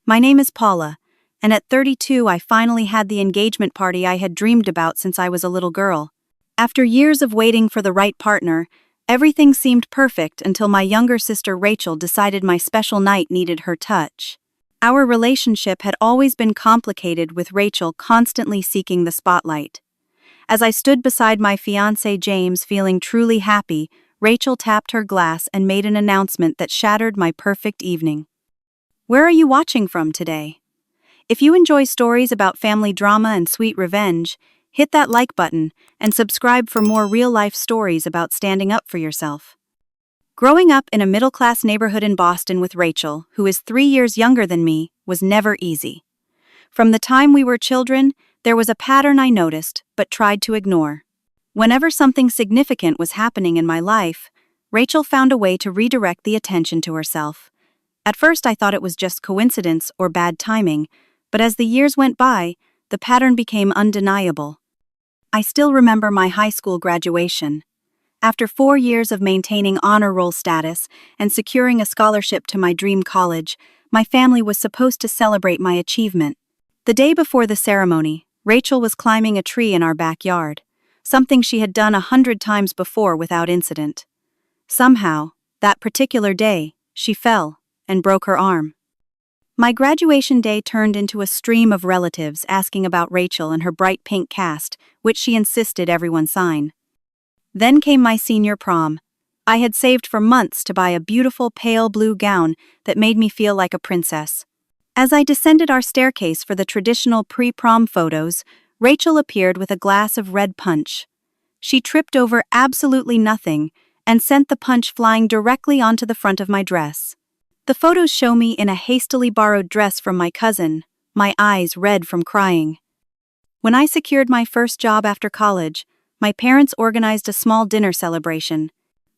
My name is Paula, and at 32 I finally had the engagement party I had dreamed about since I was a little girl. After years of waiting for the right partner, everything seemed perfect until my younger sister Rachel decided my special night needed her touch. Our relationship had always been complicated, with Rachel constantly seeking the spotlight. As I stood beside my fiancé James feeling truly happy, Rachel tapped her glass and made an announcement that shattered my perfect evening. "Where are you watching from today?" If you enjoy stories about family drama and sweet revenge, hit that like button and subscribe for more real-life stories about standing up for yourself. Growing up in a middle-class neighborhood in Boston with Rachel, who is 3 years younger than me, was never easy. From the time we were children, there was a pattern I noticed but tried to ignore. Whenever something significant was happening in my life, Rachel found a way to redirect the attention to herself. At first I thought it was just coincidence or bad timing, but as the years went by, the pattern became undeniable. I still remember my high school graduation. After 4 years of maintaining honor roll status and securing a scholarship to my dream college, my family was supposed to celebrate my achievement. The day before the ceremony, Rachel was climbing a tree in our backyard, something she had done 100 times before without incident. Somehow, that particular day, she fell and broke her arm. My graduation day turned into a stream of relatives asking about Rachel and her bright pink cast, which she insisted everyone sign. Then came my senior prom. I had saved for months to buy a beautiful pale blue gown that made me feel like a princess. As I descended our staircase for the traditional pre-prom photos, Rachel appeared with a glass of red punch. She tripped over absolutely nothing and sent the punch flying directly onto the front of my dress. The photos show me in a hastily borrowed dress from my cousin, my eyes red from crying. When I secured my first job after college, my parents organized a small dinner celebration.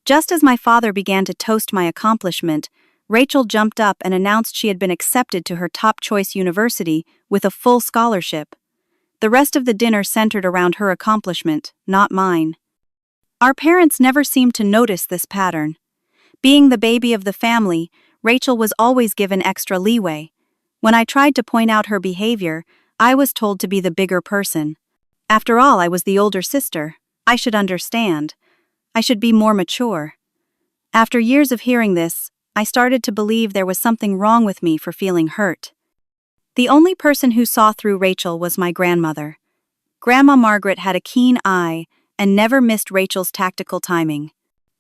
Just as my father began to toast my accomplishment, Rachel jumped up and announced she had been accepted to her top-choice university with a full scholarship. The rest of the dinner centered around her accomplishment, not mine. Our parents never seemed to notice this pattern. Being the baby of the family, Rachel was always given extra leeway. When I tried to point out her behavior, I was told to be the bigger person. After all, I was the older sister. I should understand. I should be more mature. After years of hearing this, I started to believe there was something wrong with me for feeling hurt. The only person who saw through Rachel was my grandmother. Grandma Margaret had a keen eye and never missed Rachel's tactical timing.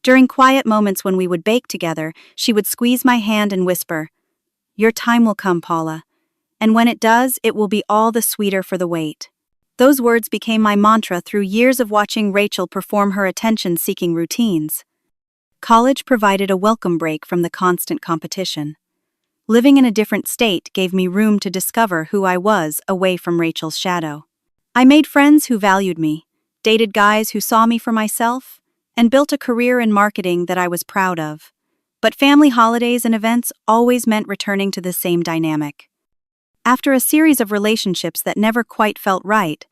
During quiet moments when we would bake together, she would squeeze my hand and whisper, "Your time will come, Paula. And when it does, it will be all the sweeter for the wait." Those words became my mantra through years of watching Rachel perform her attention-seeking routines. College provided a welcome break from the constant competition. Living in a different state gave me room to discover who I was away from Rachel's shadow. I made friends who valued me, dated guys who saw me for myself, and built a career in marketing that I was proud of. But family holidays and events always meant returning to the same dynamic. After a series of relationships that never quite felt right,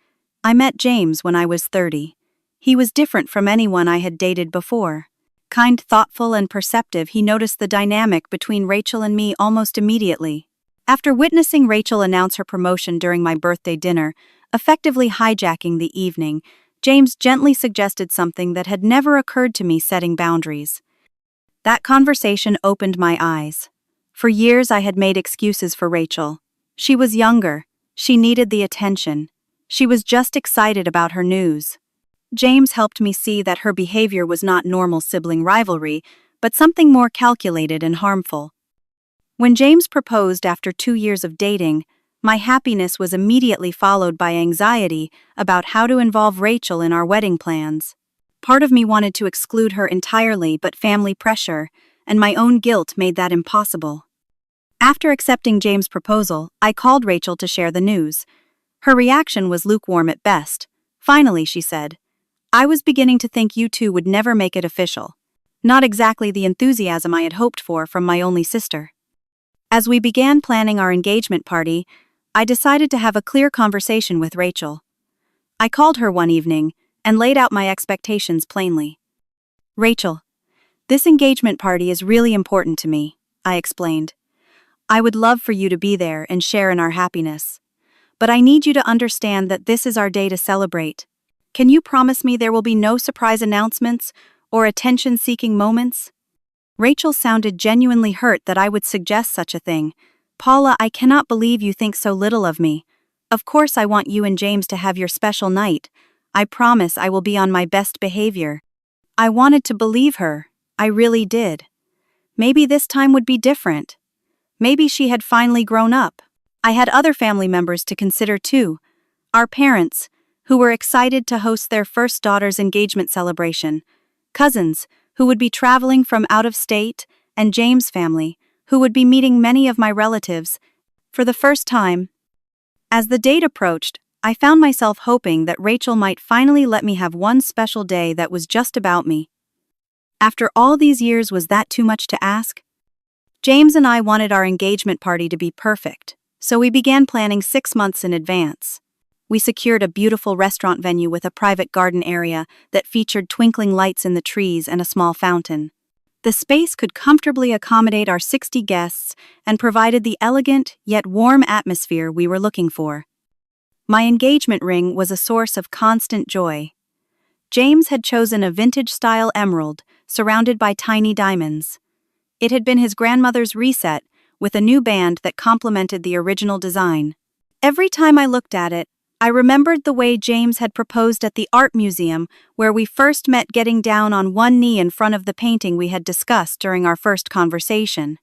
I met James when I was 30. He was different from anyone I had dated before. Kind, thoughtful, and perceptive, he noticed the dynamic between Rachel and me almost immediately. After witnessing Rachel announce her promotion during my birthday dinner, effectively hijacking the evening, James gently suggested something that had never occurred to me: setting boundaries. That conversation opened my eyes. For years I had made excuses for Rachel. She was younger. She needed the attention. She was just excited about her news. James helped me see that her behavior was not normal sibling rivalry, but something more calculated and harmful. When James proposed after 2 years of dating, my happiness was immediately followed by anxiety about how to involve Rachel in our wedding plans. Part of me wanted to exclude her entirely, but family pressure and my own guilt made that impossible. After accepting James' proposal, I called Rachel to share the news. Her reaction was lukewarm at best. Finally, she said, "I was beginning to think you two would never make it official." Not exactly the enthusiasm I had hoped for from my only sister. As we began planning our engagement party, I decided to have a clear conversation with Rachel. I called her one evening and laid out my expectations plainly. "Rachel, this engagement party is really important to me," I explained. I would love for you to be there and share in our happiness. But I need you to understand that this is our day to celebrate. Can you promise me there will be no surprise announcements or attention-seeking moments?" Rachel sounded genuinely hurt that I would suggest such a thing. "Paula, I cannot believe you think so little of me. Of course I want you and James to have your special night. I promise I will be on my best behavior." I wanted to believe her. I really did. Maybe this time would be different. Maybe she had finally grown up. I had other family members to consider too. Our parents, who were excited to host their first daughter's engagement celebration. Cousins, who would be traveling from out of state, and James' family, who would be meeting many of my relatives for the first time. As the date approached, I found myself hoping that Rachel might finally let me have one special day that was just about me. After all these years, was that too much to ask? James and I wanted our engagement party to be perfect, so we began planning 6 months in advance. We secured a beautiful restaurant venue with a private garden area that featured twinkling lights in the trees and a small fountain. The space could comfortably accommodate our 60 guests and provided the elegant yet warm atmosphere we were looking for. My engagement ring was a source of constant joy. James had chosen a vintage-style emerald surrounded by tiny diamonds. It had been his grandmother's reset, with a new band that complemented the original design. Every time I looked at it, I remembered the way James had proposed at the art museum where we first met, getting down on one knee in front of the painting we had discussed during our first conversation.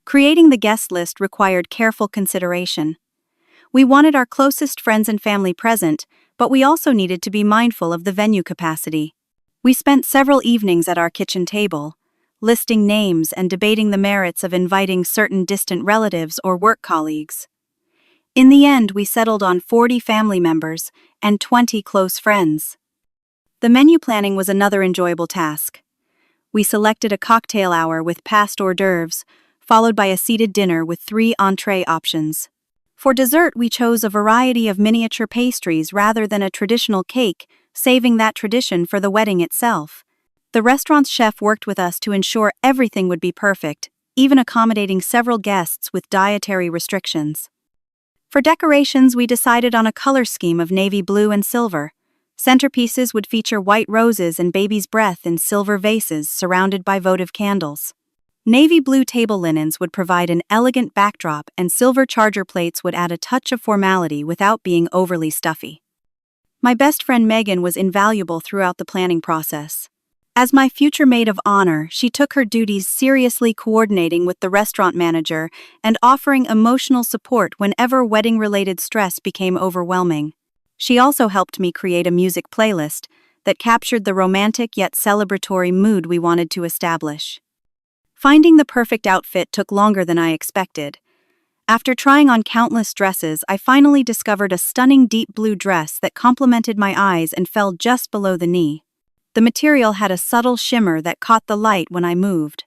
Creating the guest list required careful consideration. We wanted our closest friends and family present, but we also needed to be mindful of the venue capacity. We spent several evenings at our kitchen table, listing names and debating the merits of inviting certain distant relatives or work colleagues. In the end, we settled on 40 family members and 20 close friends. The menu planning was another enjoyable task. We selected a cocktail hour with past hors d'oeuvres, followed by a seated dinner with 3 entree options. For dessert, we chose a variety of miniature pastries rather than a traditional cake, saving that tradition for the wedding itself. The restaurant's chef worked with us to ensure everything would be perfect, even accommodating several guests with dietary restrictions. For decorations, we decided on a color scheme of navy blue and silver. Centerpieces would feature white roses and baby's breath in silver vases surrounded by votive candles. Navy blue table linens would provide an elegant backdrop, and silver charger plates would add a touch of formality without being overly stuffy. My best friend Megan was invaluable throughout the planning process. As my future maid of honor, she took her duties seriously, coordinating with the restaurant manager and offering emotional support whenever wedding-related stress became overwhelming. She also helped me create a music playlist that captured the romantic yet celebratory mood we wanted to establish. Finding the perfect outfit took longer than I expected. After trying on countless dresses, I finally discovered a stunning deep blue dress that complemented my eyes and fell just below the knee. The material had a subtle shimmer that caught the light when I moved.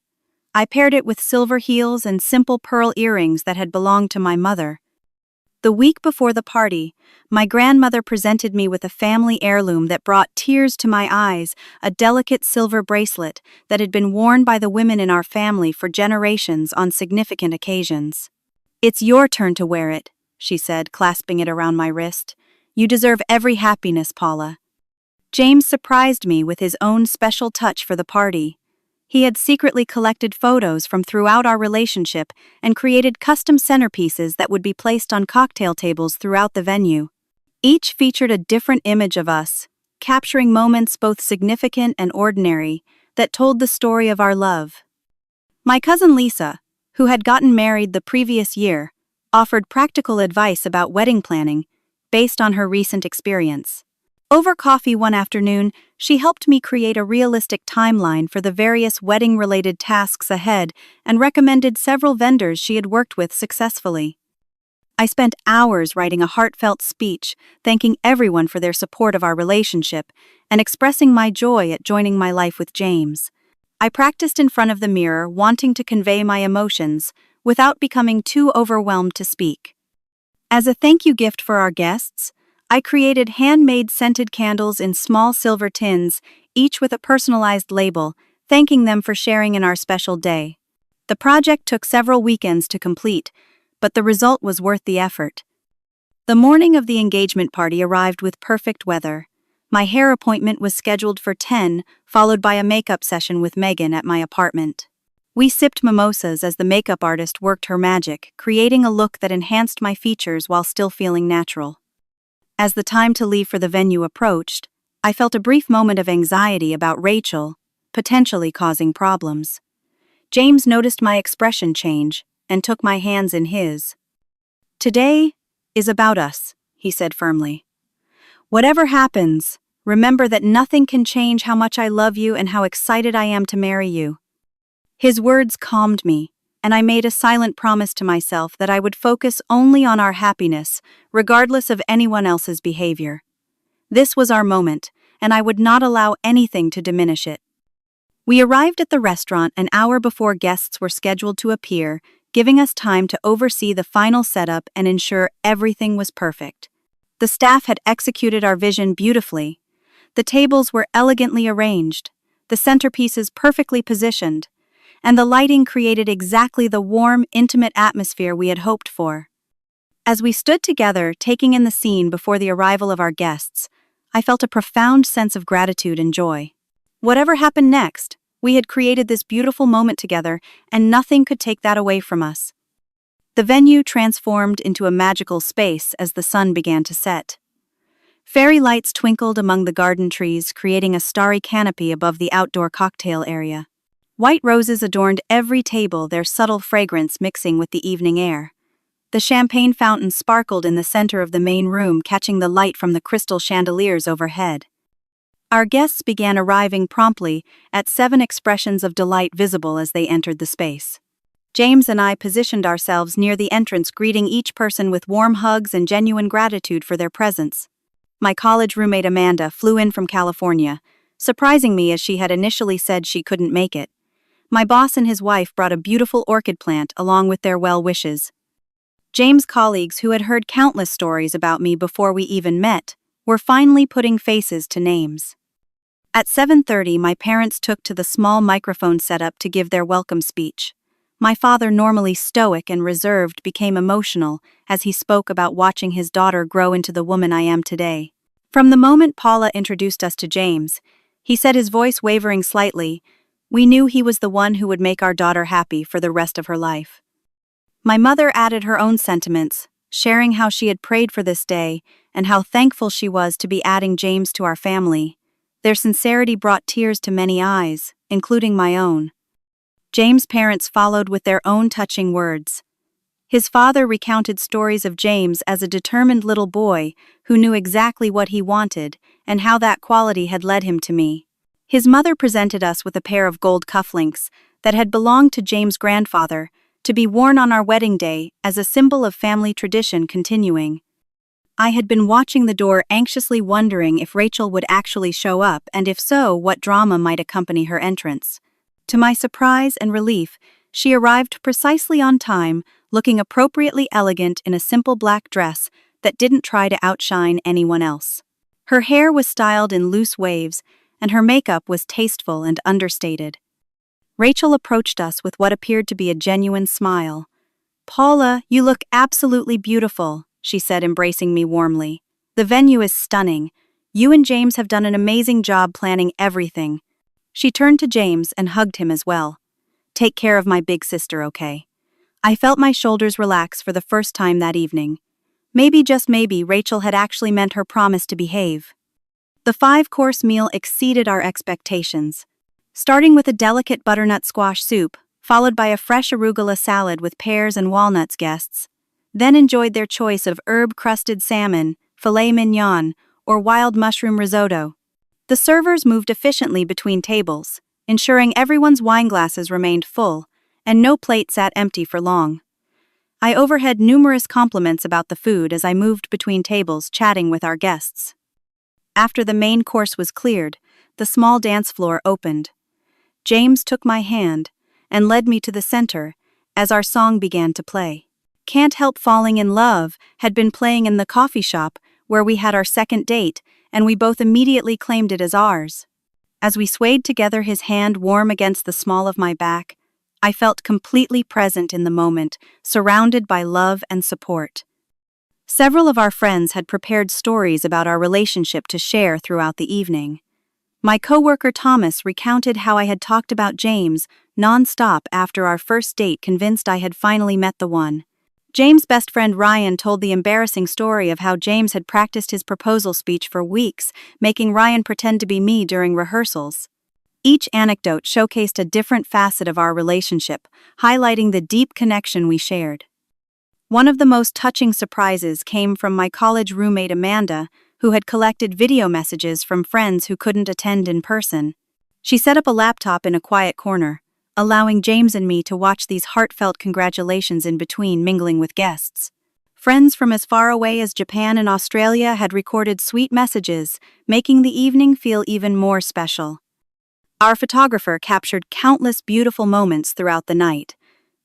I paired it with silver heels and simple pearl earrings that had belonged to my mother. The week before the party, my grandmother presented me with a family heirloom that brought tears to my eyes, a delicate silver bracelet that had been worn by the women in our family for generations on significant occasions. "It's your turn to wear it," she said, clasping it around my wrist. "You deserve every happiness, Paula." James surprised me with his own special touch for the party. He had secretly collected photos from throughout our relationship and created custom centerpieces that would be placed on cocktail tables throughout the venue. Each featured a different image of us, capturing moments both significant and ordinary that told the story of our love. My cousin Lisa, who had gotten married the previous year, offered practical advice about wedding planning based on her recent experience. Over coffee one afternoon, she helped me create a realistic timeline for the various wedding-related tasks ahead and recommended several vendors she had worked with successfully. I spent hours writing a heartfelt speech, thanking everyone for their support of our relationship and expressing my joy at joining my life with James. I practiced in front of the mirror, wanting to convey my emotions without becoming too overwhelmed to speak. As a thank you gift for our guests, I created handmade scented candles in small silver tins, each with a personalized label, thanking them for sharing in our special day. The project took several weekends to complete, but the result was worth the effort. The morning of the engagement party arrived with perfect weather. My hair appointment was scheduled for 10, followed by a makeup session with Megan at my apartment. We sipped mimosas as the makeup artist worked her magic, creating a look that enhanced my features while still feeling natural. As the time to leave for the venue approached, I felt a brief moment of anxiety about Rachel, potentially causing problems. James noticed my expression change and took my hands in his. "Today is about us," he said firmly. "Whatever happens, remember that nothing can change how much I love you and how excited I am to marry you." His words calmed me, and I made a silent promise to myself that I would focus only on our happiness, regardless of anyone else's behavior. This was our moment, and I would not allow anything to diminish it. We arrived at the restaurant an hour before guests were scheduled to appear, giving us time to oversee the final setup and ensure everything was perfect. The staff had executed our vision beautifully. The tables were elegantly arranged, the centerpieces perfectly positioned, and the lighting created exactly the warm, intimate atmosphere we had hoped for. As we stood together, taking in the scene before the arrival of our guests, I felt a profound sense of gratitude and joy. Whatever happened next, we had created this beautiful moment together, and nothing could take that away from us. The venue transformed into a magical space as the sun began to set. Fairy lights twinkled among the garden trees, creating a starry canopy above the outdoor cocktail area. White roses adorned every table, their subtle fragrance mixing with the evening air. The champagne fountain sparkled in the center of the main room, catching the light from the crystal chandeliers overhead. Our guests began arriving promptly, at 7 expressions of delight visible as they entered the space. James and I positioned ourselves near the entrance, greeting each person with warm hugs and genuine gratitude for their presence. My college roommate Amanda flew in from California, surprising me as she had initially said she couldn't make it. My boss and his wife brought a beautiful orchid plant along with their well wishes. James' colleagues, who had heard countless stories about me before we even met, were finally putting faces to names. At 7:30, my parents took to the small microphone setup to give their welcome speech. My father, normally stoic and reserved, became emotional as he spoke about watching his daughter grow into the woman I am today. From the moment Paula introduced us to James, he said, his voice wavering slightly, we knew he was the one who would make our daughter happy for the rest of her life. My mother added her own sentiments, sharing how she had prayed for this day and how thankful she was to be adding James to our family. Their sincerity brought tears to many eyes, including my own. James' parents followed with their own touching words. His father recounted stories of James as a determined little boy who knew exactly what he wanted and how that quality had led him to me. His mother presented us with a pair of gold cufflinks that had belonged to James' grandfather, to be worn on our wedding day as a symbol of family tradition continuing. I had been watching the door, anxiously wondering if Rachel would actually show up, and if so, what drama might accompany her entrance. To my surprise and relief, she arrived precisely on time, looking appropriately elegant in a simple black dress that didn't try to outshine anyone else. Her hair was styled in loose waves, and her makeup was tasteful and understated. Rachel approached us with what appeared to be a genuine smile. "Paula, you look absolutely beautiful," she said, embracing me warmly. "The venue is stunning. You and James have done an amazing job planning everything." She turned to James and hugged him as well. "Take care of my big sister, okay?" I felt my shoulders relax for the first time that evening. Maybe, just maybe, Rachel had actually meant her promise to behave. The 5-course meal exceeded our expectations. Starting with a delicate butternut squash soup, followed by a fresh arugula salad with pears and walnuts, guests then enjoyed their choice of herb-crusted salmon, filet mignon, or wild mushroom risotto. The servers moved efficiently between tables, ensuring everyone's wine glasses remained full, and no plate sat empty for long. I overheard numerous compliments about the food as I moved between tables, chatting with our guests. After the main course was cleared, the small dance floor opened. James took my hand and led me to the center as our song began to play. "Can't Help Falling in Love" had been playing in the coffee shop where we had our second date, and we both immediately claimed it as ours. As we swayed together, his hand warm against the small of my back, I felt completely present in the moment, surrounded by love and support. Several of our friends had prepared stories about our relationship to share throughout the evening. My coworker Thomas recounted how I had talked about James non-stop after our first date, convinced I had finally met the one. James' best friend Ryan told the embarrassing story of how James had practiced his proposal speech for weeks, making Ryan pretend to be me during rehearsals. Each anecdote showcased a different facet of our relationship, highlighting the deep connection we shared. One of the most touching surprises came from my college roommate Amanda, who had collected video messages from friends who couldn't attend in person. She set up a laptop in a quiet corner, allowing James and me to watch these heartfelt congratulations in between mingling with guests. Friends from as far away as Japan and Australia had recorded sweet messages, making the evening feel even more special. Our photographer captured countless beautiful moments throughout the night.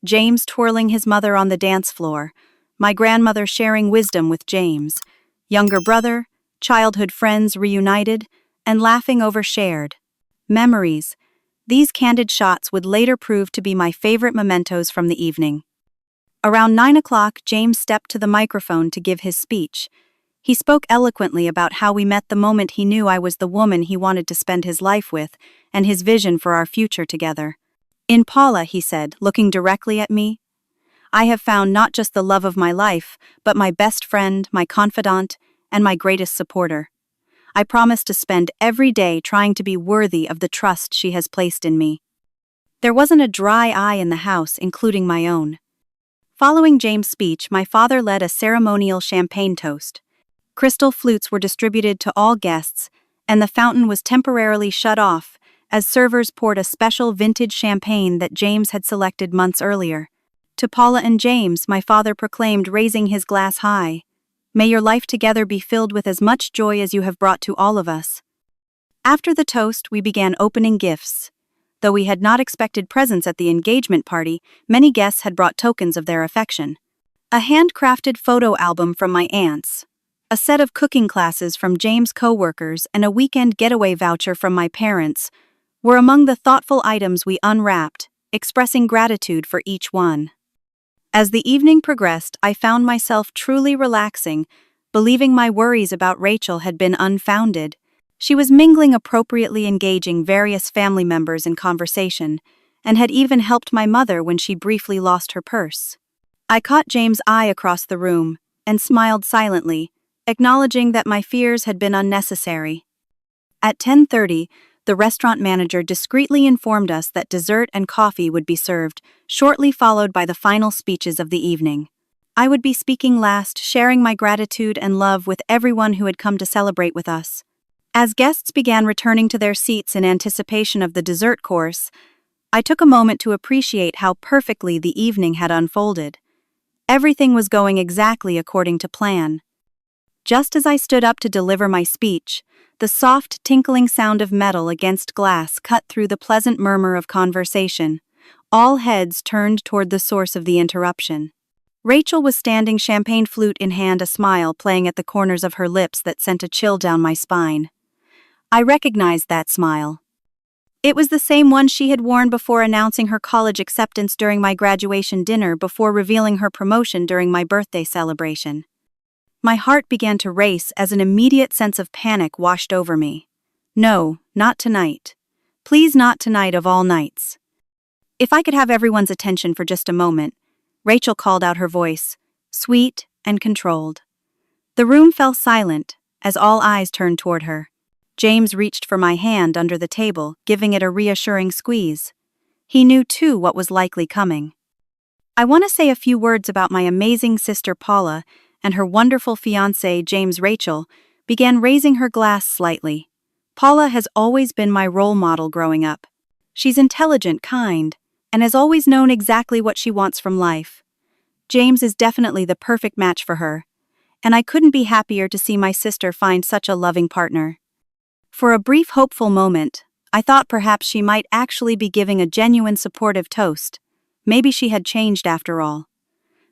James twirling his mother on the dance floor, my grandmother sharing wisdom with James, younger brother, childhood friends reunited, and laughing over shared memories. These candid shots would later prove to be my favorite mementos from the evening. Around 9 o'clock, James stepped to the microphone to give his speech. He spoke eloquently about how we met the moment he knew I was the woman he wanted to spend his life with, and his vision for our future together. In Paula, he said, looking directly at me, I have found not just the love of my life, but my best friend, my confidant, and my greatest supporter. I promise to spend every day trying to be worthy of the trust she has placed in me. There wasn't a dry eye in the house, including my own. Following James' speech, my father led a ceremonial champagne toast. Crystal flutes were distributed to all guests, and the fountain was temporarily shut off as servers poured a special vintage champagne that James had selected months earlier. To Paula and James, my father proclaimed, raising his glass high, "May your life together be filled with as much joy as you have brought to all of us." After the toast, we began opening gifts. Though we had not expected presents at the engagement party, many guests had brought tokens of their affection. A handcrafted photo album from my aunts, a set of cooking classes from James' co-workers, and a weekend getaway voucher from my parents were among the thoughtful items we unwrapped, expressing gratitude for each one. As the evening progressed, I found myself truly relaxing, believing my worries about Rachel had been unfounded. She was mingling appropriately, engaging various family members in conversation, and had even helped my mother when she briefly lost her purse. I caught James' eye across the room and smiled silently, acknowledging that my fears had been unnecessary. At 10:30, the restaurant manager discreetly informed us that dessert and coffee would be served, shortly followed by the final speeches of the evening. I would be speaking last, sharing my gratitude and love with everyone who had come to celebrate with us. As guests began returning to their seats in anticipation of the dessert course, I took a moment to appreciate how perfectly the evening had unfolded. Everything was going exactly according to plan. Just as I stood up to deliver my speech, the soft, tinkling sound of metal against glass cut through the pleasant murmur of conversation. All heads turned toward the source of the interruption. Rachel was standing, champagne flute in hand, a smile playing at the corners of her lips that sent a chill down my spine. I recognized that smile. It was the same one she had worn before announcing her college acceptance during my graduation dinner, before revealing her promotion during my birthday celebration. My heart began to race as an immediate sense of panic washed over me. No, not tonight. Please, not tonight of all nights. If I could have everyone's attention for just a moment, Rachel called out, her voice, sweet and controlled. The room fell silent as all eyes turned toward her. James reached for my hand under the table, giving it a reassuring squeeze. He knew too what was likely coming. I want to say a few words about my amazing sister Paula and her wonderful fiancé James. Rachel began raising her glass slightly. Paula has always been my role model growing up. She's intelligent, kind, and has always known exactly what she wants from life. James is definitely the perfect match for her, and I couldn't be happier to see my sister find such a loving partner. For a brief hopeful moment, I thought perhaps she might actually be giving a genuine supportive toast. Maybe she had changed after all.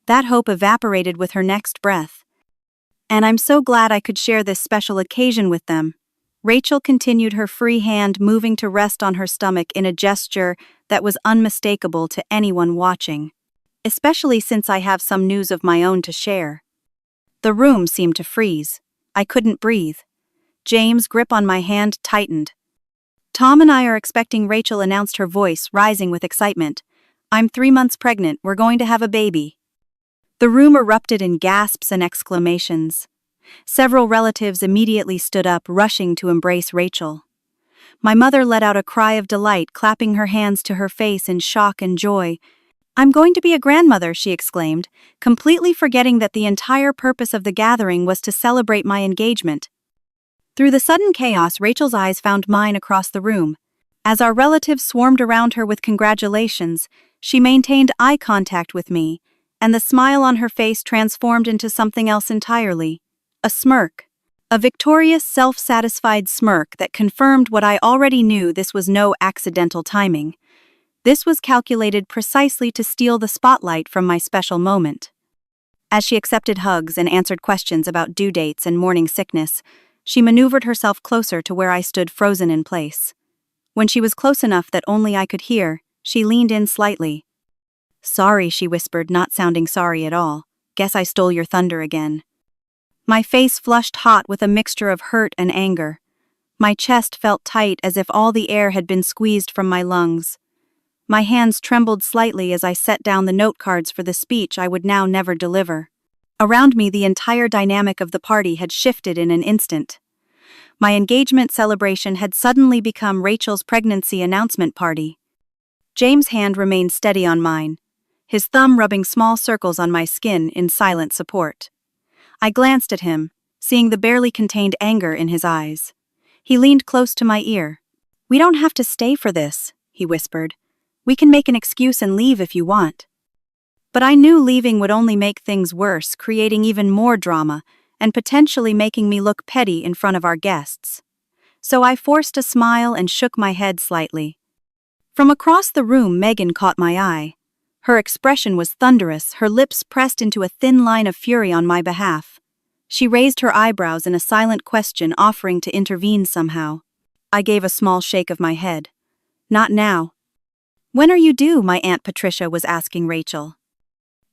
That hope evaporated with her next breath. And I'm so glad I could share this special occasion with them. Rachel continued, her free hand moving to rest on her stomach in a gesture that was unmistakable to anyone watching, especially since I have some news of my own to share. The room seemed to freeze. I couldn't breathe. James' grip on my hand tightened. "Tom and I are expecting," Rachel announced, her voice rising with excitement. "I'm 3 months pregnant. We're going to have a baby." The room erupted in gasps and exclamations. Several relatives immediately stood up, rushing to embrace Rachel. My mother let out a cry of delight, clapping her hands to her face in shock and joy. "I'm going to be a grandmother," she exclaimed, completely forgetting that the entire purpose of the gathering was to celebrate my engagement. Through the sudden chaos, Rachel's eyes found mine across the room. As our relatives swarmed around her with congratulations, she maintained eye contact with me, and the smile on her face transformed into something else entirely. A smirk. A victorious, self-satisfied smirk that confirmed what I already knew: this was no accidental timing. This was calculated precisely to steal the spotlight from my special moment. As she accepted hugs and answered questions about due dates and morning sickness, she maneuvered herself closer to where I stood frozen in place. When she was close enough that only I could hear, she leaned in slightly. "Sorry," she whispered, not sounding sorry at all. "Guess I stole your thunder again." My face flushed hot with a mixture of hurt and anger. My chest felt tight, as if all the air had been squeezed from my lungs. My hands trembled slightly as I set down the note cards for the speech I would now never deliver. Around me, the entire dynamic of the party had shifted in an instant. My engagement celebration had suddenly become Rachel's pregnancy announcement party. James' hand remained steady on mine, his thumb rubbing small circles on my skin in silent support. I glanced at him, seeing the barely contained anger in his eyes. He leaned close to my ear. "We don't have to stay for this," he whispered. "We can make an excuse and leave if you want." But I knew leaving would only make things worse, creating even more drama, and potentially making me look petty in front of our guests. So I forced a smile and shook my head slightly. From across the room, Megan caught my eye. Her expression was thunderous, her lips pressed into a thin line of fury on my behalf. She raised her eyebrows in a silent question, offering to intervene somehow. I gave a small shake of my head. "Not now." "When are you due?" my Aunt Patricia was asking Rachel.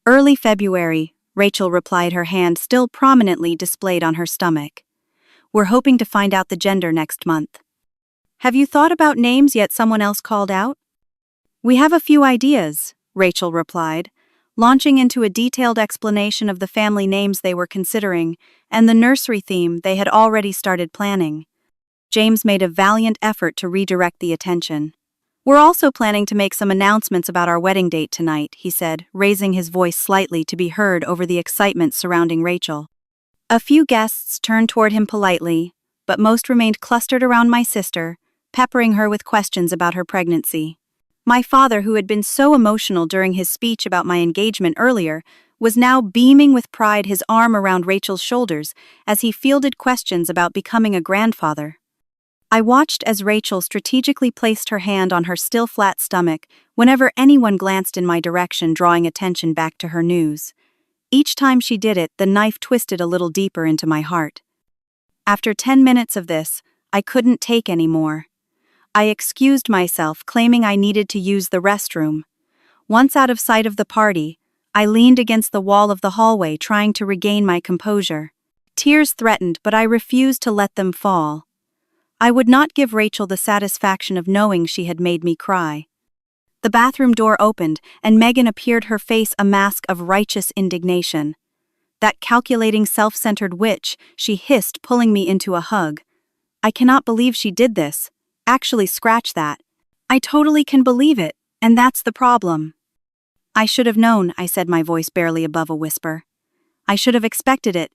"Early February," Rachel replied, her hand still prominently displayed on her stomach. "We're hoping to find out the gender next month." "Have you thought about names yet?" someone else called out. "We have a few ideas," Rachel replied, launching into a detailed explanation of the family names they were considering and the nursery theme they had already started planning. James made a valiant effort to redirect the attention. "We're also planning to make some announcements about our wedding date tonight," he said, raising his voice slightly to be heard over the excitement surrounding Rachel. A few guests turned toward him politely, but most remained clustered around my sister, peppering her with questions about her pregnancy. My father, who had been so emotional during his speech about my engagement earlier, was now beaming with pride, his arm around Rachel's shoulders as he fielded questions about becoming a grandfather. I watched as Rachel strategically placed her hand on her still flat stomach whenever anyone glanced in my direction, drawing attention back to her news. Each time she did it, the knife twisted a little deeper into my heart. After 10 minutes of this, I couldn't take any more. I excused myself, claiming I needed to use the restroom. Once out of sight of the party, I leaned against the wall of the hallway, trying to regain my composure. Tears threatened, but I refused to let them fall. I would not give Rachel the satisfaction of knowing she had made me cry. The bathroom door opened, and Megan appeared, her face a mask of righteous indignation. "That calculating, self-centered witch," she hissed, pulling me into a hug. "I cannot believe she did this. Actually, scratch that. I totally can believe it, and that's the problem." "I should have known," I said, my voice barely above a whisper. "I should have expected it."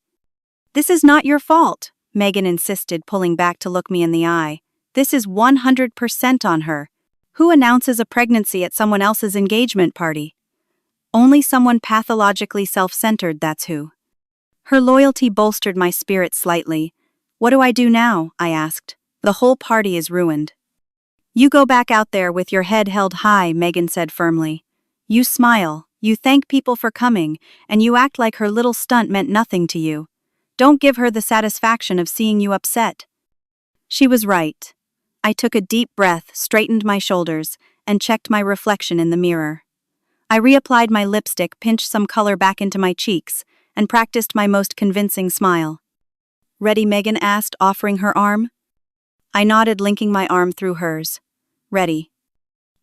"This is not your fault," Megan insisted, pulling back to look me in the eye. "This is 100% on her. Who announces a pregnancy at someone else's engagement party? Only someone pathologically self-centered, that's who." Her loyalty bolstered my spirit slightly. "What do I do now?" I asked. "The whole party is ruined." "You go back out there with your head held high," Megan said firmly. "You smile, you thank people for coming, and you act like her little stunt meant nothing to you. Don't give her the satisfaction of seeing you upset." She was right. I took a deep breath, straightened my shoulders, and checked my reflection in the mirror. I reapplied my lipstick, pinched some color back into my cheeks, and practiced my most convincing smile. "Ready?" Megan asked, offering her arm. I nodded, linking my arm through hers. "Ready."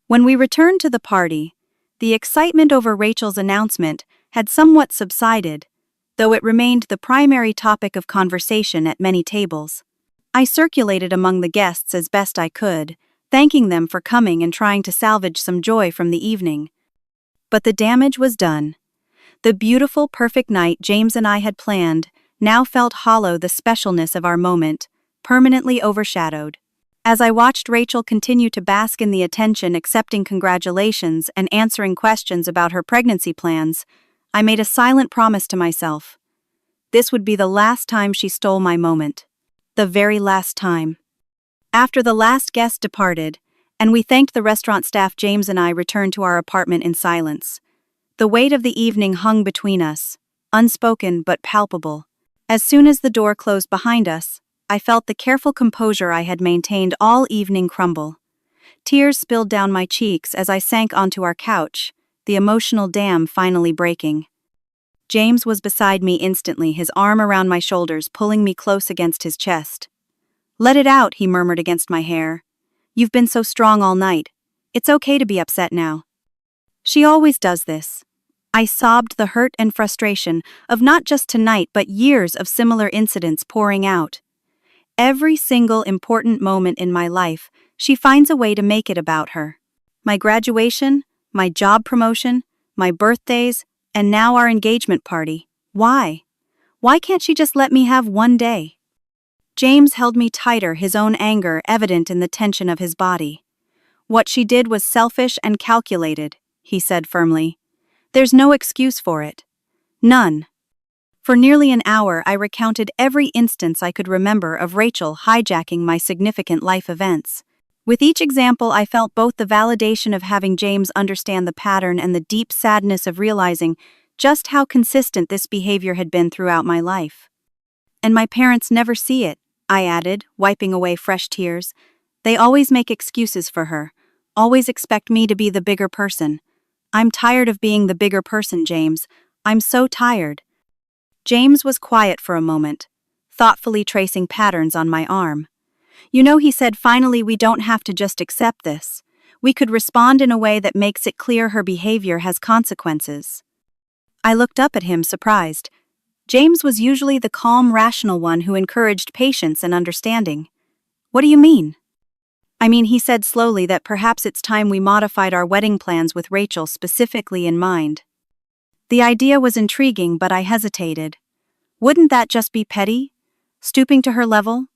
When we returned to the party, the excitement over Rachel's announcement had somewhat subsided, though it remained the primary topic of conversation at many tables. I circulated among the guests as best I could, thanking them for coming and trying to salvage some joy from the evening. But the damage was done. The beautiful, perfect night James and I had planned now felt hollow, the specialness of our moment permanently overshadowed. As I watched Rachel continue to bask in the attention, accepting congratulations and answering questions about her pregnancy plans, I made a silent promise to myself. This would be the last time she stole my moment. The very last time. After the last guest departed, and we thanked the restaurant staff, James and I returned to our apartment in silence. The weight of the evening hung between us, unspoken but palpable. As soon as the door closed behind us, I felt the careful composure I had maintained all evening crumble. Tears spilled down my cheeks as I sank onto our couch, the emotional dam finally breaking. James was beside me instantly, his arm around my shoulders, pulling me close against his chest. "Let it out," he murmured against my hair. "You've been so strong all night. It's okay to be upset now." "She always does this." I sobbed, the hurt and frustration of not just tonight but years of similar incidents pouring out. Every single important moment in my life, she finds a way to make it about her. My graduation, my job promotion, my birthdays, and now our engagement party. Why? Why can't she just let me have one day? James held me tighter, his own anger evident in the tension of his body. "What she did was selfish and calculated," he said firmly. "There's no excuse for it. None." For nearly an hour I recounted every instance I could remember of Rachel hijacking my significant life events. With each example I felt both the validation of having James understand the pattern and the deep sadness of realizing just how consistent this behavior had been throughout my life. "And my parents never see it," I added, wiping away fresh tears. "They always make excuses for her, always expect me to be the bigger person. I'm tired of being the bigger person, James. I'm so tired." James was quiet for a moment, thoughtfully tracing patterns on my arm. "You know," he said, "finally we don't have to just accept this. We could respond in a way that makes it clear her behavior has consequences." I looked up at him, surprised. James was usually the calm, rational one who encouraged patience and understanding. "What do you mean?" "I mean," he said slowly, "that perhaps it's time we modified our wedding plans with Rachel specifically in mind." The idea was intriguing, but I hesitated. Wouldn't that just be petty? Stooping to her level?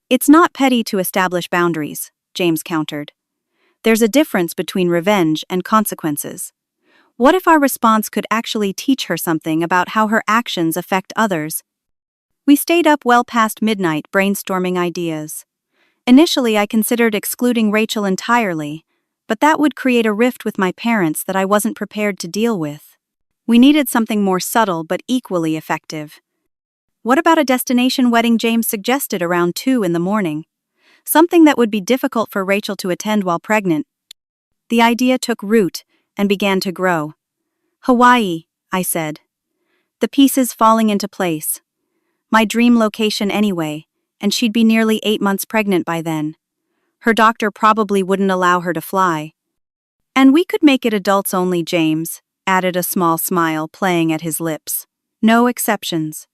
"It's not petty to establish boundaries," James countered. "There's a difference between revenge and consequences. What if our response could actually teach her something about how her actions affect others?" We stayed up well past midnight brainstorming ideas. Initially I considered excluding Rachel entirely, but that would create a rift with my parents that I wasn't prepared to deal with. We needed something more subtle but equally effective. "What about a destination wedding?" James suggested, around 2 in the morning. "Something that would be difficult for Rachel to attend while pregnant." The idea took root and began to grow. "Hawaii," I said. The pieces falling into place. My dream location anyway, and she'd be nearly 8 months pregnant by then. Her doctor probably wouldn't allow her to fly. "And we could make it adults only," James added, a small smile playing at his lips. "No exceptions."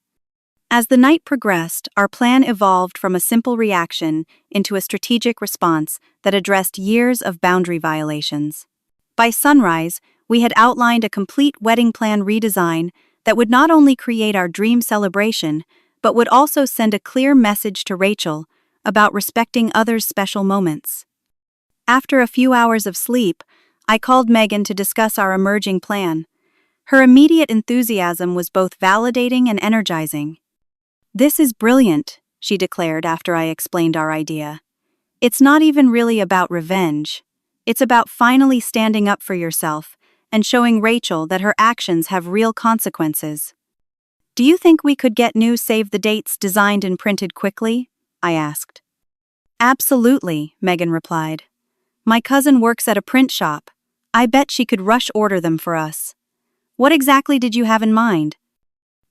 As the night progressed, our plan evolved from a simple reaction into a strategic response that addressed years of boundary violations. By sunrise, we had outlined a complete wedding plan redesign that would not only create our dream celebration, but would also send a clear message to Rachel about respecting others' special moments. After a few hours of sleep, I called Megan to discuss our emerging plan. Her immediate enthusiasm was both validating and energizing. "This is brilliant," she declared after I explained our idea. "It's not even really about revenge. It's about finally standing up for yourself and showing Rachel that her actions have real consequences." "Do you think we could get new save the dates designed and printed quickly?" I asked. "Absolutely," Megan replied. My cousin works at a print shop. I bet she could rush order them for us. What exactly did you have in mind?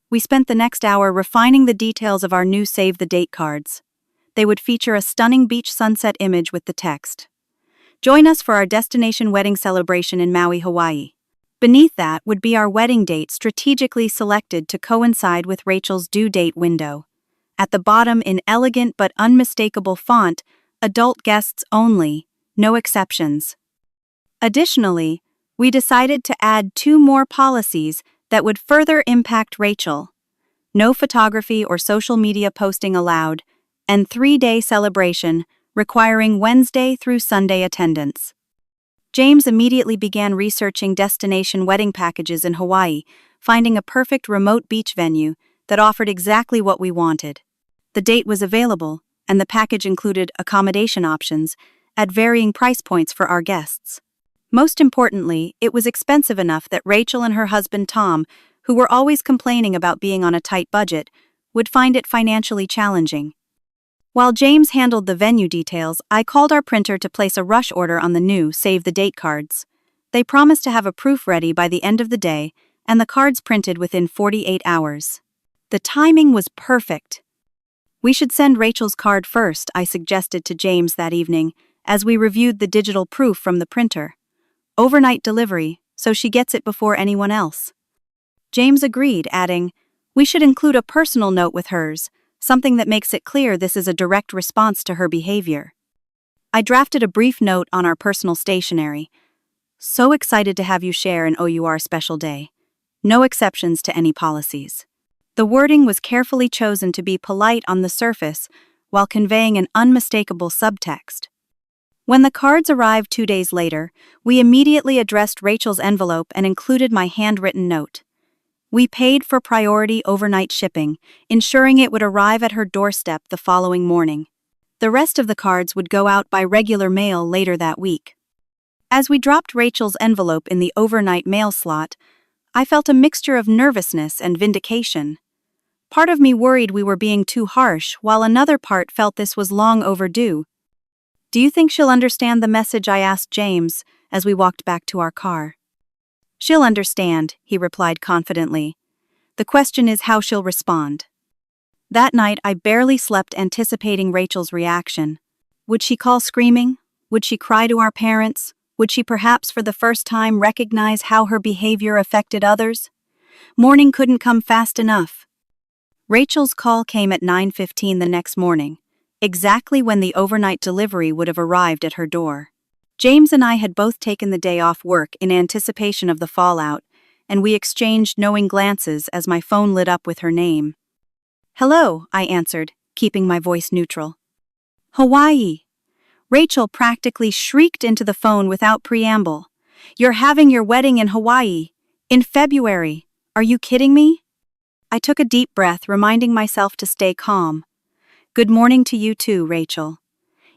We spent the next hour refining the details of our new Save the Date cards. They would feature a stunning beach sunset image with the text, "Join us for our destination wedding celebration in Maui, Hawaii." Beneath that would be our wedding date strategically selected to coincide with Rachel's due date window. At the bottom, in elegant but unmistakable font, "Adult guests only, no exceptions." Additionally, we decided to add 2 more policies that would further impact Rachel: no photography or social media posting allowed, and 3-day celebration requiring Wednesday through Sunday attendance. James immediately began researching destination wedding packages in Hawaii, finding a perfect remote beach venue that offered exactly what we wanted. The date was available, and the package included accommodation options at varying price points for our guests. Most importantly, it was expensive enough that Rachel and her husband Tom, who were always complaining about being on a tight budget, would find it financially challenging. While James handled the venue details, I called our printer to place a rush order on the new Save the Date cards. They promised to have a proof ready by the end of the day, and the cards printed within 48 hours. The timing was perfect. We should send Rachel's card first, I suggested to James that evening, as we reviewed the digital proof from the printer. Overnight delivery, so she gets it before anyone else. James agreed, adding, "We should include a personal note with hers, something that makes it clear this is a direct response to her behavior." I drafted a brief note on our personal stationery. "So excited to have you share an OUR special day. No exceptions to any policies." The wording was carefully chosen to be polite on the surface while conveying an unmistakable subtext. When the cards arrived 2 days later, we immediately addressed Rachel's envelope and included my handwritten note. We paid for priority overnight shipping, ensuring it would arrive at her doorstep the following morning. The rest of the cards would go out by regular mail later that week. As we dropped Rachel's envelope in the overnight mail slot, I felt a mixture of nervousness and vindication. Part of me worried we were being too harsh, while another part felt this was long overdue. "Do you think she'll understand the message?" I asked James as we walked back to our car. "She'll understand," he replied confidently. "The question is how she'll respond." That night, I barely slept anticipating Rachel's reaction. Would she call screaming? Would she cry to our parents? Would she perhaps for the first time recognize how her behavior affected others? Morning couldn't come fast enough. Rachel's call came at 9:15 the next morning, exactly when the overnight delivery would have arrived at her door. James and I had both taken the day off work in anticipation of the fallout, and we exchanged knowing glances as my phone lit up with her name. "Hello," I answered, keeping my voice neutral. "Hawaii." Rachel practically shrieked into the phone without preamble. "You're having your wedding in Hawaii. In February. Are you kidding me?" I took a deep breath, reminding myself to stay calm. "Good morning to you too, Rachel.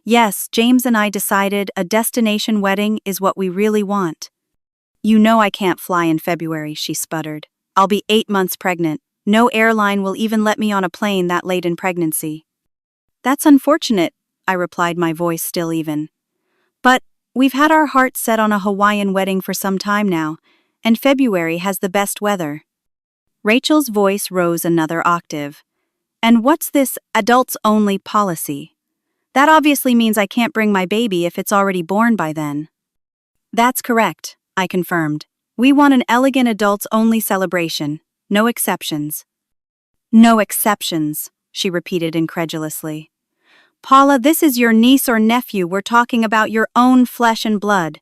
Yes, James and I decided a destination wedding is what we really want." "You know I can't fly in February," she sputtered. "I'll be 8 months pregnant. No airline will even let me on a plane that late in pregnancy." "That's unfortunate," I replied, my voice still even. "But we've had our hearts set on a Hawaiian wedding for some time now, and February has the best weather." Rachel's voice rose another octave. "And what's this adults-only policy? That obviously means I can't bring my baby if it's already born by then." "That's correct," I confirmed. "We want an elegant adults-only celebration. No exceptions." "No exceptions," she repeated incredulously. "Paula, this is your niece or nephew. We're talking about your own flesh and blood."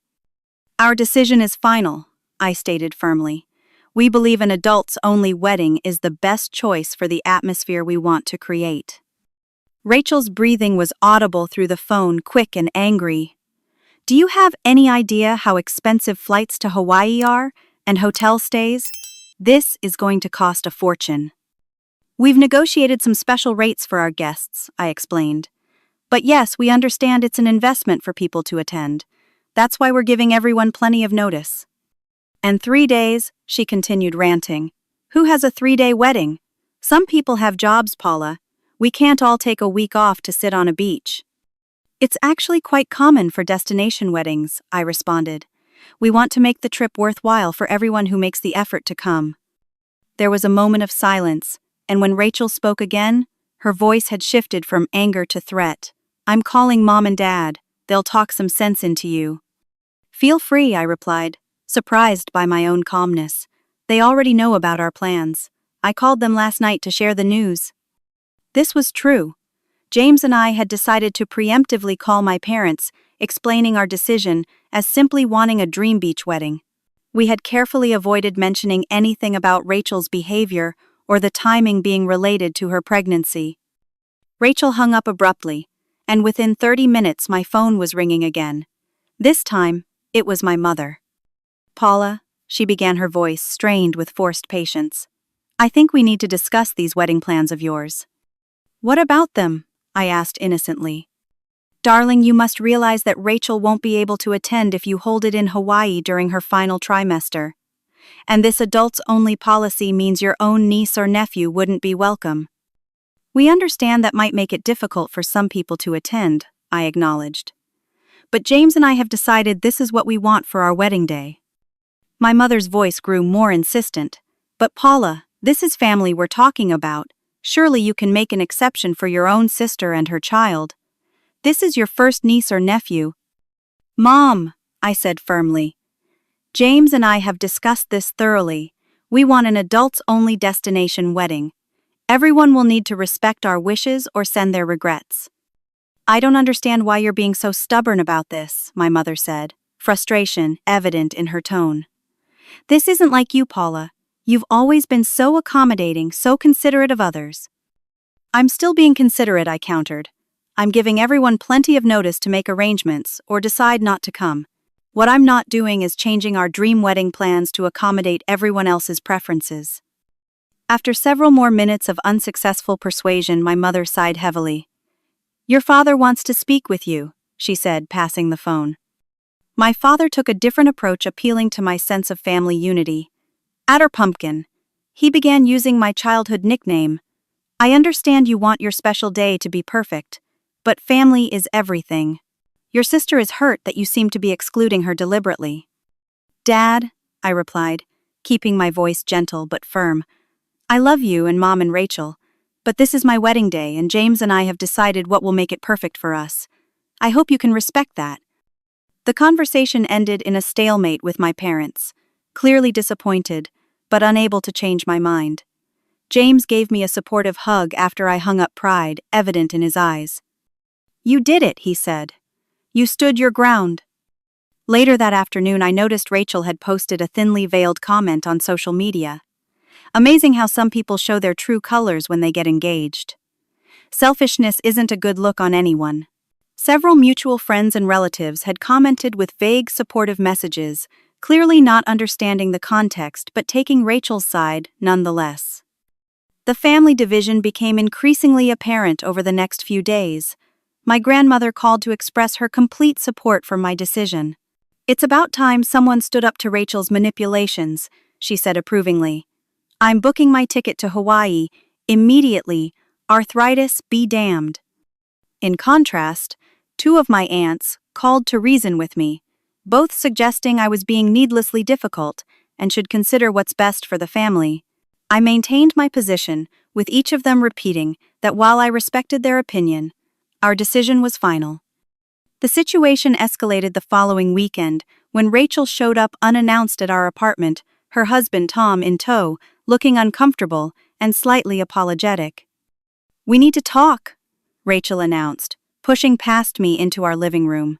"Our decision is final," I stated firmly. "We believe an adults-only wedding is the best choice for the atmosphere we want to create." Rachel's breathing was audible through the phone, quick and angry. "Do you have any idea how expensive flights to Hawaii are, and hotel stays? This is going to cost a fortune." "We've negotiated some special rates for our guests," I explained. "But yes, we understand it's an investment for people to attend. That's why we're giving everyone plenty of notice." "And 3 days," she continued ranting. "Who has a 3-day wedding? Some people have jobs, Paula. We can't all take a week off to sit on a beach." It's actually quite common for destination weddings, I responded. We want to make the trip worthwhile for everyone who makes the effort to come. There was a moment of silence, and when Rachel spoke again, her voice had shifted from anger to threat. I'm calling Mom and Dad. They'll talk some sense into you. Feel free, I replied, surprised by my own calmness. They already know about our plans. I called them last night to share the news. This was true. James and I had decided to preemptively call my parents, explaining our decision as simply wanting a dream beach wedding. We had carefully avoided mentioning anything about Rachel's behavior or the timing being related to her pregnancy. Rachel hung up abruptly, and within 30 minutes my phone was ringing again. This time, it was my mother. Paula, she began, her voice strained with forced patience. I think we need to discuss these wedding plans of yours. What about them? I asked innocently. Darling, you must realize that Rachel won't be able to attend if you hold it in Hawaii during her final trimester. And this adults-only policy means your own niece or nephew wouldn't be welcome. We understand that might make it difficult for some people to attend, I acknowledged. But James and I have decided this is what we want for our wedding day. My mother's voice grew more insistent. But Paula, this is family we're talking about. Surely you can make an exception for your own sister and her child. This is your first niece or nephew. Mom, I said firmly. James and I have discussed this thoroughly. We want an adults-only destination wedding. Everyone will need to respect our wishes or send their regrets. I don't understand why you're being so stubborn about this, my mother said, frustration evident in her tone. This isn't like you, Paula. You've always been so accommodating, so considerate of others. I'm still being considerate, I countered. I'm giving everyone plenty of notice to make arrangements or decide not to come. What I'm not doing is changing our dream wedding plans to accommodate everyone else's preferences. After several more minutes of unsuccessful persuasion, my mother sighed heavily. Your father wants to speak with you, she said, passing the phone. My father took a different approach, appealing to my sense of family unity. Adder Pumpkin. He began using my childhood nickname. I understand you want your special day to be perfect, but family is everything. Your sister is hurt that you seem to be excluding her deliberately. Dad, I replied, keeping my voice gentle but firm. I love you and Mom and Rachel, but this is my wedding day and James and I have decided what will make it perfect for us. I hope you can respect that. The conversation ended in a stalemate with my parents, clearly disappointed, but unable to change my mind. James gave me a supportive hug after I hung up, pride evident in his eyes. You did it, he said. You stood your ground. Later that afternoon, I noticed Rachel had posted a thinly veiled comment on social media. Amazing how some people show their true colors when they get engaged. Selfishness isn't a good look on anyone. Several mutual friends and relatives had commented with vague supportive messages, clearly not understanding the context but taking Rachel's side nonetheless. The family division became increasingly apparent over the next few days. My grandmother called to express her complete support for my decision. It's about time someone stood up to Rachel's manipulations, she said approvingly. I'm booking my ticket to Hawaii, immediately, arthritis be damned. In contrast, two of my aunts called to reason with me, both suggesting I was being needlessly difficult and should consider what's best for the family. I maintained my position, with each of them repeating that while I respected their opinion, our decision was final. The situation escalated the following weekend when Rachel showed up unannounced at our apartment, her husband Tom in tow, looking uncomfortable and slightly apologetic. We need to talk, Rachel announced, pushing past me into our living room.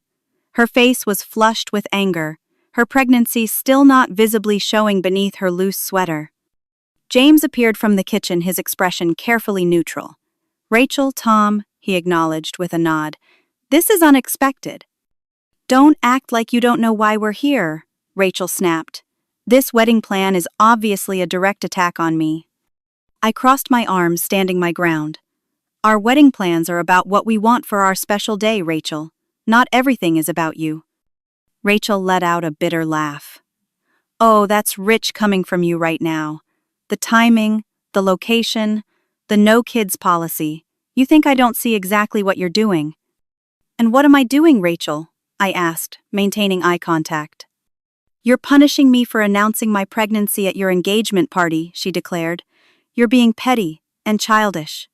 Her face was flushed with anger, her pregnancy still not visibly showing beneath her loose sweater. James appeared from the kitchen, his expression carefully neutral. Rachel, Tom, he acknowledged with a nod. This is unexpected. Don't act like you don't know why we're here, Rachel snapped. This wedding plan is obviously a direct attack on me. I crossed my arms, standing my ground. Our wedding plans are about what we want for our special day, Rachel. Not everything is about you. Rachel let out a bitter laugh. Oh, that's rich coming from you right now. The timing, the location, the no kids policy. You think I don't see exactly what you're doing? And what am I doing, Rachel? I asked, maintaining eye contact. You're punishing me for announcing my pregnancy at your engagement party, she declared. You're being petty and childish.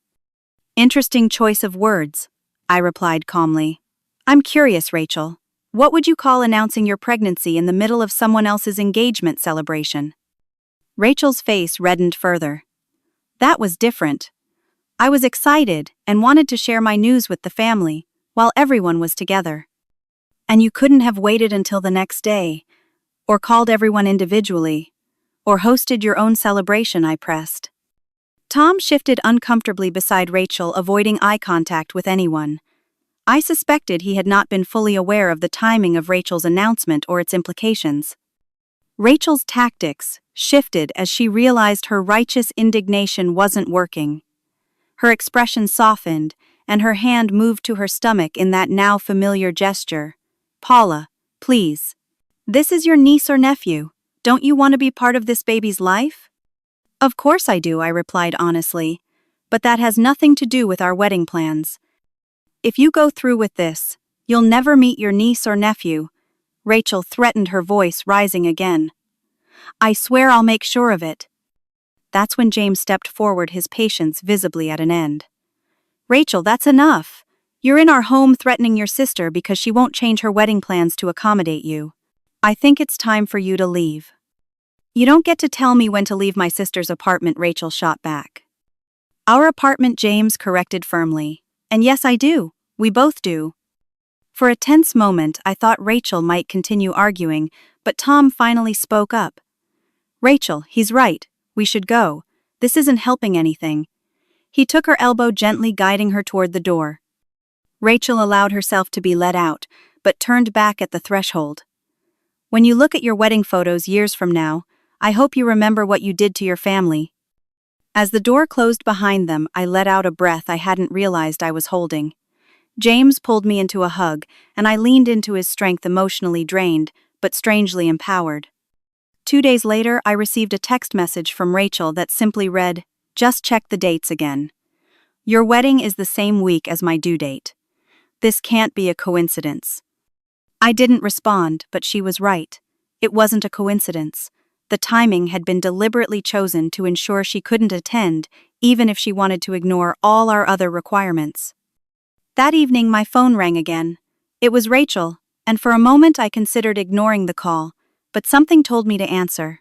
Interesting choice of words, I replied calmly. I'm curious, Rachel. What would you call announcing your pregnancy in the middle of someone else's engagement celebration? Rachel's face reddened further. That was different. I was excited and wanted to share my news with the family, while everyone was together. And you couldn't have waited until the next day, or called everyone individually, or hosted your own celebration, I pressed. Tom shifted uncomfortably beside Rachel, avoiding eye contact with anyone. I suspected he had not been fully aware of the timing of Rachel's announcement or its implications. Rachel's tactics shifted as she realized her righteous indignation wasn't working. Her expression softened, and her hand moved to her stomach in that now familiar gesture. Paula, please. This is your niece or nephew. Don't you want to be part of this baby's life? Of course I do, I replied honestly. But that has nothing to do with our wedding plans. If you go through with this, you'll never meet your niece or nephew. Rachel threatened, her voice rising again. I swear I'll make sure of it. That's when James stepped forward, his patience visibly at an end. Rachel, that's enough. You're in our home threatening your sister because she won't change her wedding plans to accommodate you. I think it's time for you to leave. You don't get to tell me when to leave my sister's apartment, Rachel shot back. Our apartment, James corrected firmly. And yes, I do. We both do. For a tense moment, I thought Rachel might continue arguing, but Tom finally spoke up. Rachel, he's right. We should go. This isn't helping anything. He took her elbow, gently guiding her toward the door. Rachel allowed herself to be led out, but turned back at the threshold. When you look at your wedding photos years from now, I hope you remember what you did to your family. As the door closed behind them, I let out a breath I hadn't realized I was holding. James pulled me into a hug, and I leaned into his strength, emotionally drained, but strangely empowered. 2 days later, I received a text message from Rachel that simply read, "Just check the dates again. Your wedding is the same week as my due date. This can't be a coincidence." I didn't respond, but she was right. It wasn't a coincidence. The timing had been deliberately chosen to ensure she couldn't attend, even if she wanted to ignore all our other requirements. That evening, my phone rang again. It was Rachel, and for a moment I considered ignoring the call, but something told me to answer.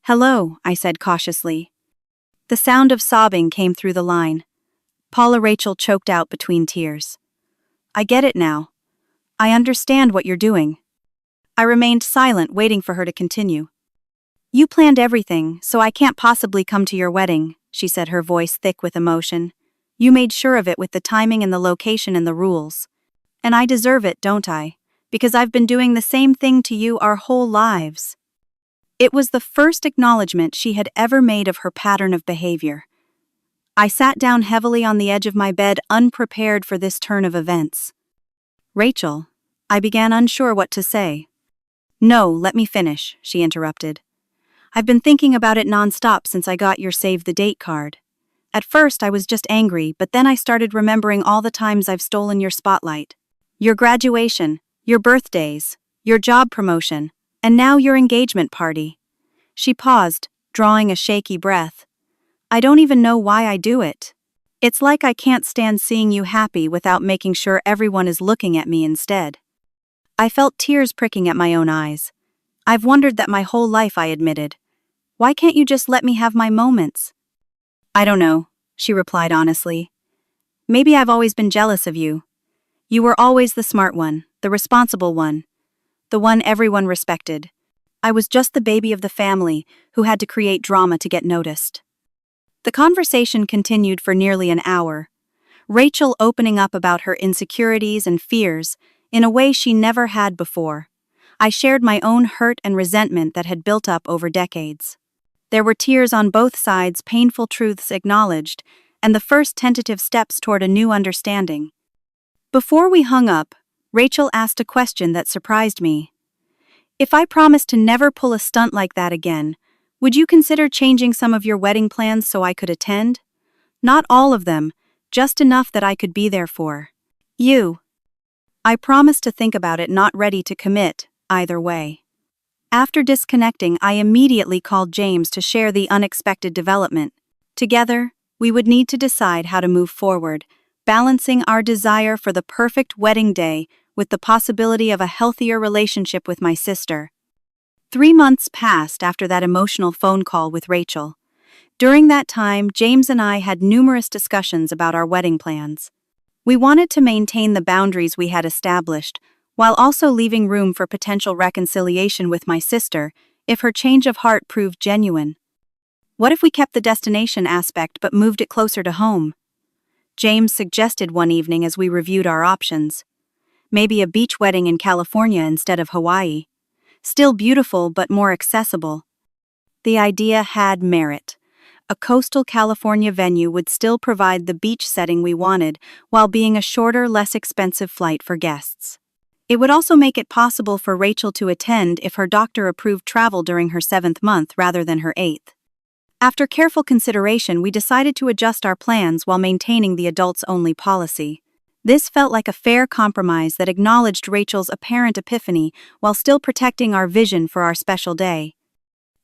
"Hello," I said cautiously. The sound of sobbing came through the line. Paula, Rachel choked out between tears. "I get it now. I understand what you're doing." I remained silent, waiting for her to continue. "You planned everything, so I can't possibly come to your wedding," she said, her voice thick with emotion. "You made sure of it with the timing and the location and the rules. And I deserve it, don't I? Because I've been doing the same thing to you our whole lives." It was the first acknowledgement she had ever made of her pattern of behavior. I sat down heavily on the edge of my bed, unprepared for this turn of events. "Rachel," I began, unsure what to say. "No, let me finish," she interrupted. "I've been thinking about it nonstop since I got your save the date card. At first I was just angry, but then I started remembering all the times I've stolen your spotlight. Your graduation, your birthdays, your job promotion, and now your engagement party." She paused, drawing a shaky breath. "I don't even know why I do it. It's like I can't stand seeing you happy without making sure everyone is looking at me instead." I felt tears pricking at my own eyes. "I've wondered that my whole life," I admitted. "Why can't you just let me have my moments?" "I don't know," she replied honestly. "Maybe I've always been jealous of you. You were always the smart one, the responsible one, the one everyone respected. I was just the baby of the family who had to create drama to get noticed." The conversation continued for nearly an hour, Rachel opening up about her insecurities and fears in a way she never had before. I shared my own hurt and resentment that had built up over decades. There were tears on both sides, painful truths acknowledged, and the first tentative steps toward a new understanding. Before we hung up, Rachel asked a question that surprised me. "If I promised to never pull a stunt like that again, would you consider changing some of your wedding plans so I could attend? Not all of them, just enough that I could be there for you." I promised to think about it, not ready to commit, either way. After disconnecting, I immediately called James to share the unexpected development. Together, we would need to decide how to move forward, balancing our desire for the perfect wedding day with the possibility of a healthier relationship with my sister. 3 months passed after that emotional phone call with Rachel. During that time, James and I had numerous discussions about our wedding plans. We wanted to maintain the boundaries we had established, while also leaving room for potential reconciliation with my sister if her change of heart proved genuine. What if we kept the destination aspect but moved it closer to home? James suggested one evening as we reviewed our options. Maybe a beach wedding in California instead of Hawaii. Still beautiful but more accessible. The idea had merit. A coastal California venue would still provide the beach setting we wanted, while being a shorter, less expensive flight for guests. It would also make it possible for Rachel to attend if her doctor approved travel during her 7th month rather than her 8th. After careful consideration, we decided to adjust our plans while maintaining the adults-only policy. This felt like a fair compromise that acknowledged Rachel's apparent epiphany while still protecting our vision for our special day.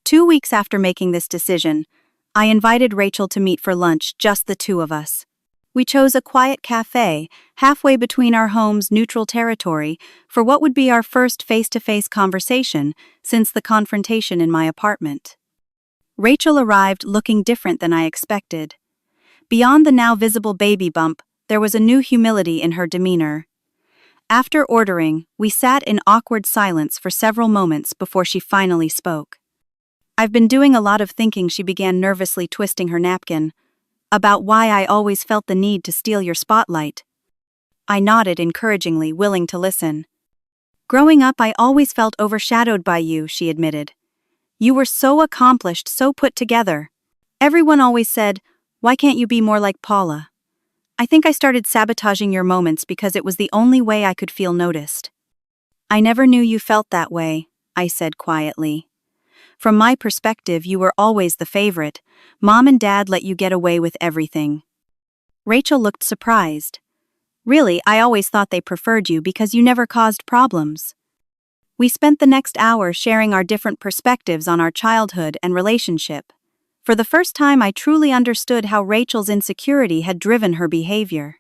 2 weeks after making this decision, I invited Rachel to meet for lunch, just the two of us. We chose a quiet cafe, halfway between our home's neutral territory, for what would be our first face-to-face conversation since the confrontation in my apartment. Rachel arrived looking different than I expected. Beyond the now visible baby bump, there was a new humility in her demeanor. After ordering, we sat in awkward silence for several moments before she finally spoke. "I've been doing a lot of thinking," she began, nervously twisting her napkin, "about why I always felt the need to steal your spotlight." I nodded encouragingly, willing to listen. "Growing up, I always felt overshadowed by you," she admitted. "You were so accomplished, so put together. Everyone always said, 'Why can't you be more like Paula?' I think I started sabotaging your moments because it was the only way I could feel noticed." "I never knew you felt that way," I said quietly. "From my perspective, you were always the favorite. Mom and Dad let you get away with everything." Rachel looked surprised. "Really, I always thought they preferred you because you never caused problems." We spent the next hour sharing our different perspectives on our childhood and relationship. For the first time, I truly understood how Rachel's insecurity had driven her behavior.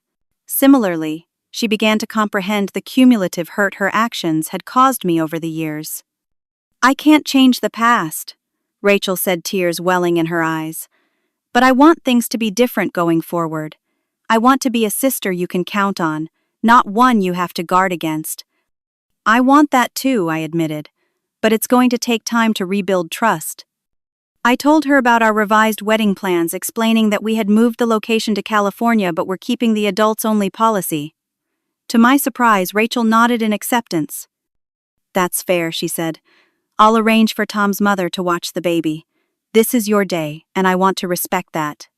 Similarly, she began to comprehend the cumulative hurt her actions had caused me over the years. "I can't change the past," Rachel said, tears welling in her eyes. "But I want things to be different going forward. I want to be a sister you can count on, not one you have to guard against." "I want that too," I admitted. "But it's going to take time to rebuild trust." I told her about our revised wedding plans, explaining that we had moved the location to California but were keeping the adults-only policy. To my surprise, Rachel nodded in acceptance. "That's fair," she said. "I'll arrange for Tom's mother to watch the baby. This is your day, and I want to respect that."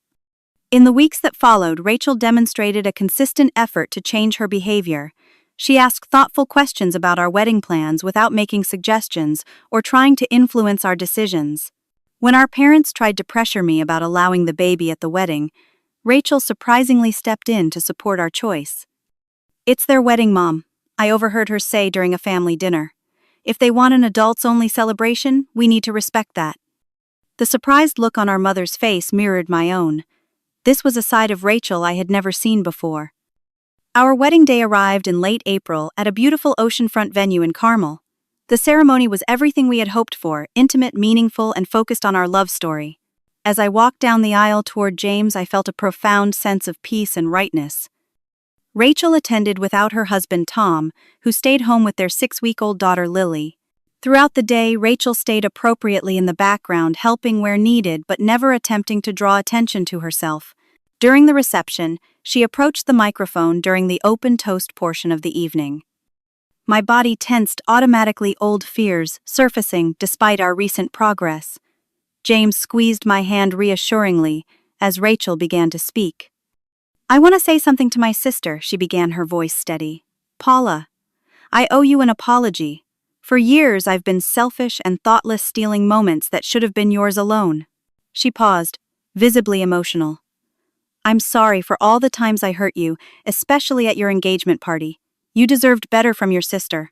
In the weeks that followed, Rachel demonstrated a consistent effort to change her behavior. She asked thoughtful questions about our wedding plans without making suggestions or trying to influence our decisions. When our parents tried to pressure me about allowing the baby at the wedding, Rachel surprisingly stepped in to support our choice. "It's their wedding, Mom," I overheard her say during a family dinner. "If they want an adults-only celebration, we need to respect that." The surprised look on our mother's face mirrored my own. This was a side of Rachel I had never seen before. Our wedding day arrived in late April at a beautiful oceanfront venue in Carmel. The ceremony was everything we had hoped for, intimate, meaningful, and focused on our love story. As I walked down the aisle toward James, I felt a profound sense of peace and rightness. Rachel attended without her husband Tom, who stayed home with their 6-week-old daughter Lily. Throughout the day, Rachel stayed appropriately in the background, helping where needed but never attempting to draw attention to herself. During the reception, she approached the microphone during the open toast portion of the evening. My body tensed, automatically old fears surfacing despite our recent progress. James squeezed my hand reassuringly as Rachel began to speak. "I want to say something to my sister," she began, her voice steady. "Paula, I owe you an apology. For years I've been selfish and thoughtless, stealing moments that should have been yours alone." She paused, visibly emotional. "I'm sorry for all the times I hurt you, especially at your engagement party. You deserved better from your sister."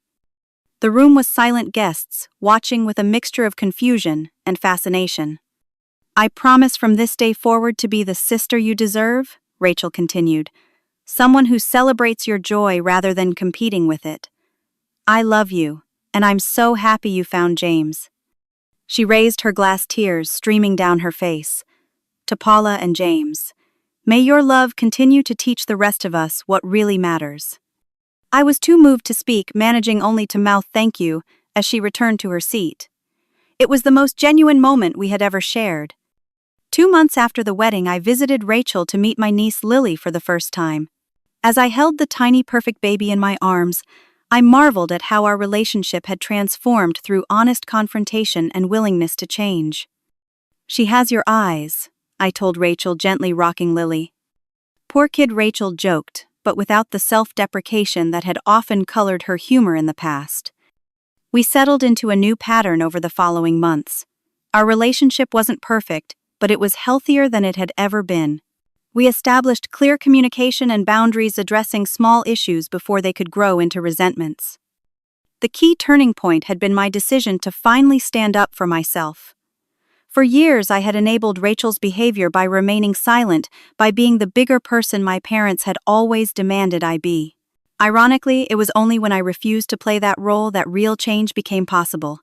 The room was silent guests, watching with a mixture of confusion and fascination. "I promise from this day forward to be the sister you deserve," Rachel continued. "Someone who celebrates your joy rather than competing with it. I love you, and I'm so happy you found James." She raised her glass, tears streaming down her face. "To Paula and James, may your love continue to teach the rest of us what really matters." I was too moved to speak, managing only to mouth thank you as she returned to her seat. It was the most genuine moment we had ever shared. 2 months after the wedding, I visited Rachel to meet my niece Lily for the first time. As I held the tiny perfect baby in my arms, I marveled at how our relationship had transformed through honest confrontation and willingness to change. "She has your eyes," I told Rachel, gently rocking Lily. Poor kid, Rachel joked, but without the self-deprecation that had often colored her humor in the past. We settled into a new pattern over the following months. Our relationship wasn't perfect, but it was healthier than it had ever been. We established clear communication and boundaries, addressing small issues before they could grow into resentments. The key turning point had been my decision to finally stand up for myself. For years, I had enabled Rachel's behavior by remaining silent, by being the bigger person my parents had always demanded I be. Ironically, it was only when I refused to play that role that real change became possible.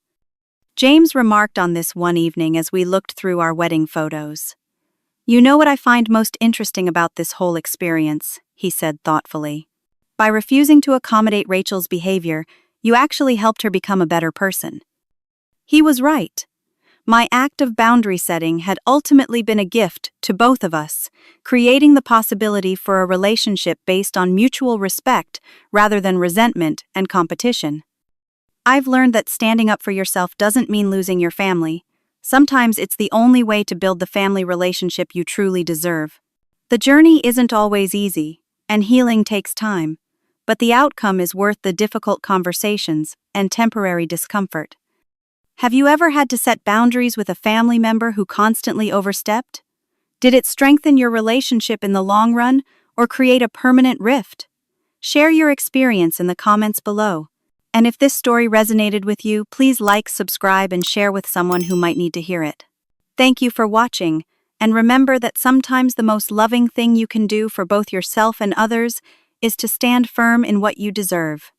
James remarked on this one evening as we looked through our wedding photos. "You know what I find most interesting about this whole experience," he said thoughtfully. "By refusing to accommodate Rachel's behavior, you actually helped her become a better person." He was right. My act of boundary setting had ultimately been a gift to both of us, creating the possibility for a relationship based on mutual respect rather than resentment and competition. I've learned that standing up for yourself doesn't mean losing your family. Sometimes it's the only way to build the family relationship you truly deserve. The journey isn't always easy, and healing takes time, but the outcome is worth the difficult conversations and temporary discomfort. Have you ever had to set boundaries with a family member who constantly overstepped? Did it strengthen your relationship in the long run or create a permanent rift? Share your experience in the comments below. And if this story resonated with you, please like, subscribe, and share with someone who might need to hear it. Thank you for watching, and remember that sometimes the most loving thing you can do for both yourself and others is to stand firm in what you deserve.